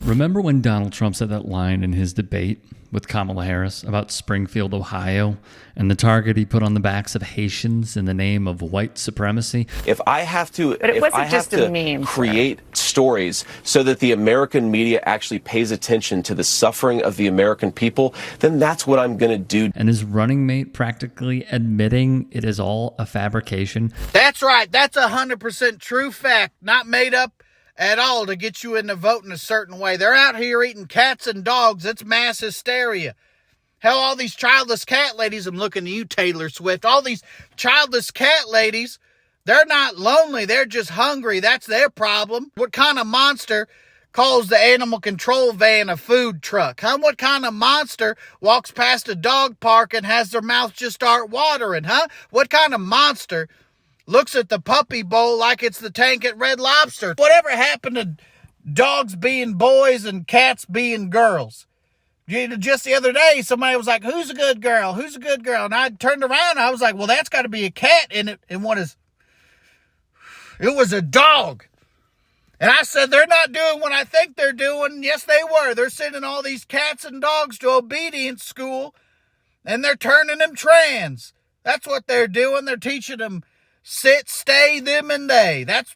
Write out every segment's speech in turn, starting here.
Remember when Donald Trump said that line in his debate with Kamala Harris about Springfield, Ohio, and the target he put on the backs of Haitians in the name of white supremacy? If I have to, But it wasn't just a meme, create stories so that the American media actually pays attention to the suffering of the American people, then that's what I'm going to do. And his running mate practically admitting it is all a fabrication. That's right. That's 100% true fact, not made up at all to get you into voting a certain way. They're out here eating cats and dogs. It's mass hysteria. Hell, all these childless cat ladies, I'm looking at you, Taylor Swift, all these childless cat ladies, they're not lonely. They're just hungry. That's their problem. What kind of monster calls the animal control van a food truck? Huh? What kind of monster walks past a dog park and has their mouth just start watering? Huh? What kind of monster looks at the puppy bowl like it's the tank at Red Lobster? Whatever happened to dogs being boys and cats being girls? Just the other day, somebody was like, who's a good girl? Who's a good girl? And I turned around and I was like, well, that's got to be a cat in it. And it was a dog. And I said, they're not doing what I think they're doing. Yes, they were. They're sending all these cats and dogs to obedience school and they're turning them trans. That's what they're doing. They're teaching them sit, stay, them, and they. That's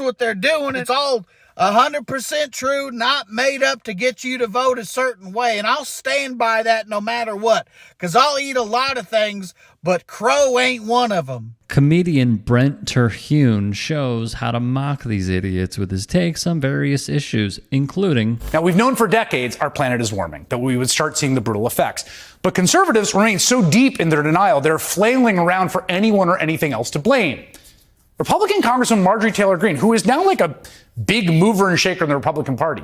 what they're doing. It's all 100% true, not made up to get you to vote a certain way. And I'll stand by that no matter what, because I'll eat a lot of things, but crow ain't one of them. Comedian Brent Terhune shows how to mock these idiots with his takes on various issues, including... Now, we've known for decades our planet is warming, that we would start seeing the brutal effects. But conservatives remain so deep in their denial, they're flailing around for anyone or anything else to blame. Republican Congresswoman Marjorie Taylor Greene, who is now like a big mover and shaker in the Republican Party,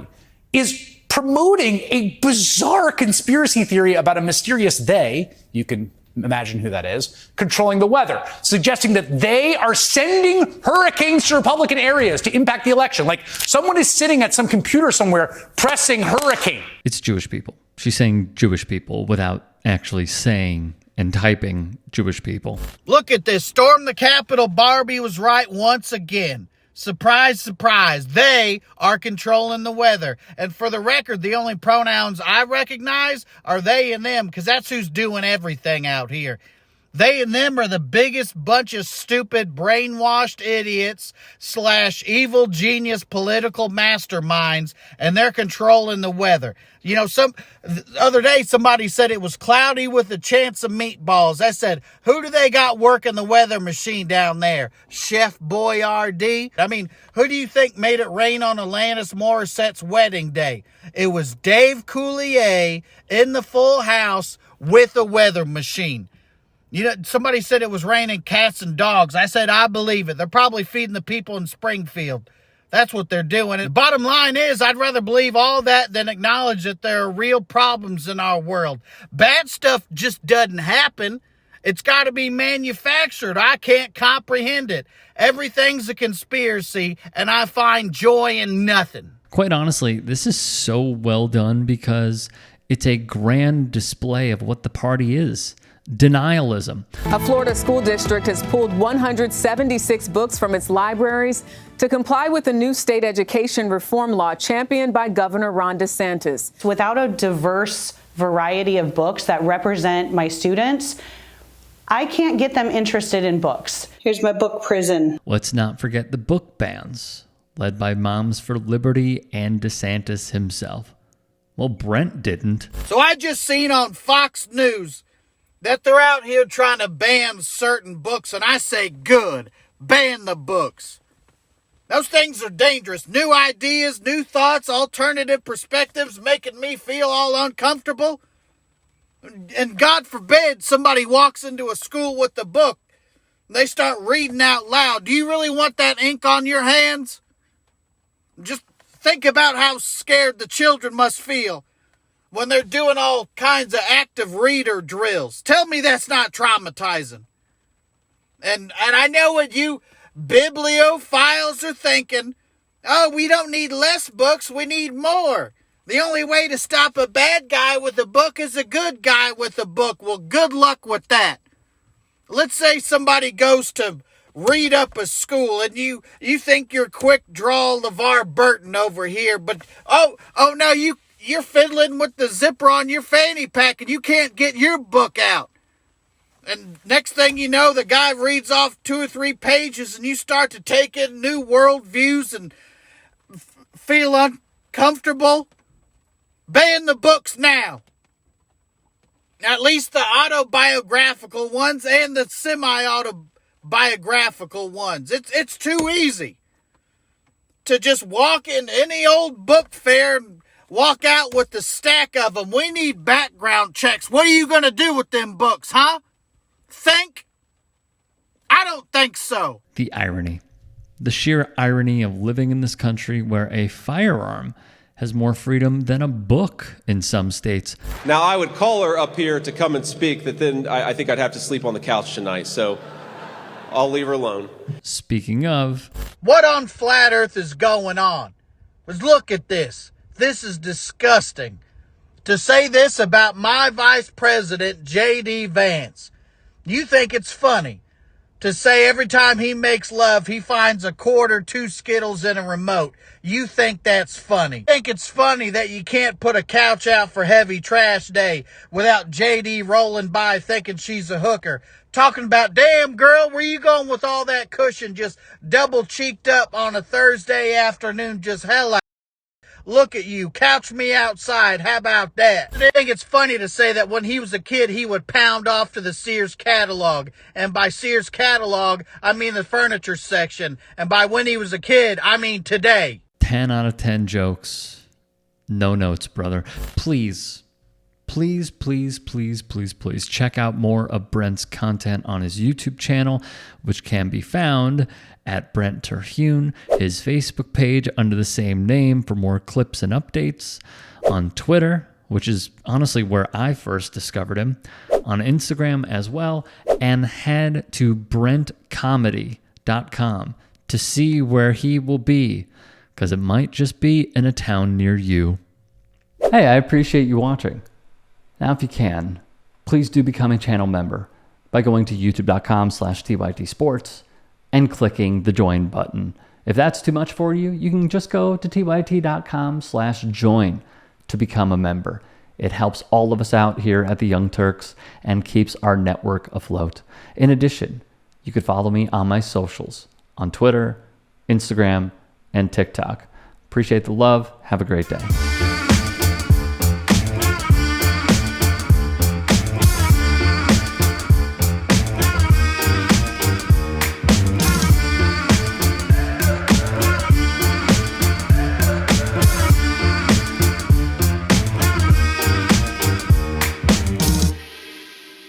is promoting a bizarre conspiracy theory about a mysterious they, you can imagine who that is, controlling the weather, suggesting that they are sending hurricanes to Republican areas to impact the election. Like someone is sitting at some computer somewhere pressing hurricane. It's Jewish people. She's saying Jewish people without actually saying and typing Jewish people. Look at this. Storm the Capitol. Barbie was right once again. Surprise, surprise. They are controlling the weather. And for the record, the only pronouns I recognize are they and them, because that's who's doing everything out here. They and them are the biggest bunch of stupid, brainwashed idiots / evil genius political masterminds, and they're controlling the weather. You know, the other day somebody said it was cloudy with a chance of meatballs. I said, who do they got working the weather machine down there? Chef Boyardee? I mean, who do you think made it rain on Alanis Morissette's wedding day? It was Dave Coulier in the Full House with a weather machine. You know, somebody said it was raining cats and dogs. I said, I believe it. They're probably feeding the people in Springfield. That's what they're doing. And the bottom line is, I'd rather believe all that than acknowledge that there are real problems in our world. Bad stuff just doesn't happen. It's got to be manufactured. I can't comprehend it. Everything's a conspiracy, and I find joy in nothing. Quite honestly, this is so well done because it's a grand display of what the party is. Denialism. A Florida school district has pulled 176 books from its libraries to comply with the new state education reform law championed by Governor Ron DeSantis. Without a diverse variety of books that represent my students, I can't get them interested in books. Here's my book, Prison. Let's not forget the book bans, led by Moms for Liberty and DeSantis himself. Well, Brent didn't. So I just seen on Fox News that they're out here trying to ban certain books, and I say, good, ban the books. Those things are dangerous. New ideas, new thoughts, alternative perspectives making me feel all uncomfortable. And God forbid somebody walks into a school with a book and they start reading out loud. Do you really want that ink on your hands? Just think about how scared the children must feel when they're doing all kinds of active reader drills. Tell me that's not traumatizing. And I know what you bibliophiles are thinking. Oh, we don't need less books, we need more. The only way to stop a bad guy with a book is a good guy with a book. Well, good luck with that. Let's say somebody goes to read up a school, and you think you're quick draw LeVar Burton over here, but oh no, you're fiddling with the zipper on your fanny pack and you can't get your book out. And next thing you know, the guy reads off 2 or 3 pages and you start to take in new world views and feel uncomfortable. Ban the books now. At least the autobiographical ones and the semi-autobiographical ones. It's too easy to just walk in any old book fair and walk out with the stack of them. We need background checks. What are you going to do with them books, huh? Think? I don't think so. The irony. The sheer irony of living in this country where a firearm has more freedom than a book in some states. Now, I would call her up here to come and speak, but then I think I'd have to sleep on the couch tonight, so I'll leave her alone. Speaking of, what on flat earth is going on? Because look at this. This is disgusting. To say this about my vice president, J.D. Vance. You think it's funny to say every time he makes love, he finds a quarter, 2 Skittles, and a remote. You think that's funny. You think it's funny that you can't put a couch out for heavy trash day without JD rolling by thinking she's a hooker. Talking about, damn girl, where you going with all that cushion just double cheeked up on a Thursday afternoon, just hella. Look at you, couch me outside, how about that? I think it's funny to say that when he was a kid, he would pound off to the Sears catalog. And by Sears catalog, I mean the furniture section. And by when he was a kid, I mean today. 10 out of 10 jokes. No notes, brother. Please check out more of Brent's content on his YouTube channel, which can be found at Brent Terhune, his Facebook page under the same name for more clips and updates, on Twitter, which is honestly where I first discovered him, on Instagram as well, and head to brentcomedy.com to see where he will be, because it might just be in a town near you. Hey, I appreciate you watching. Now, if you can, please do become a channel member by going to youtube.com/tytsports and clicking the join button. If that's too much for you, you can just go to tyt.com/join to become a member. It helps all of us out here at the Young Turks and keeps our network afloat. In addition, you could follow me on my socials on Twitter, Instagram, and TikTok. Appreciate the love. Have a great day.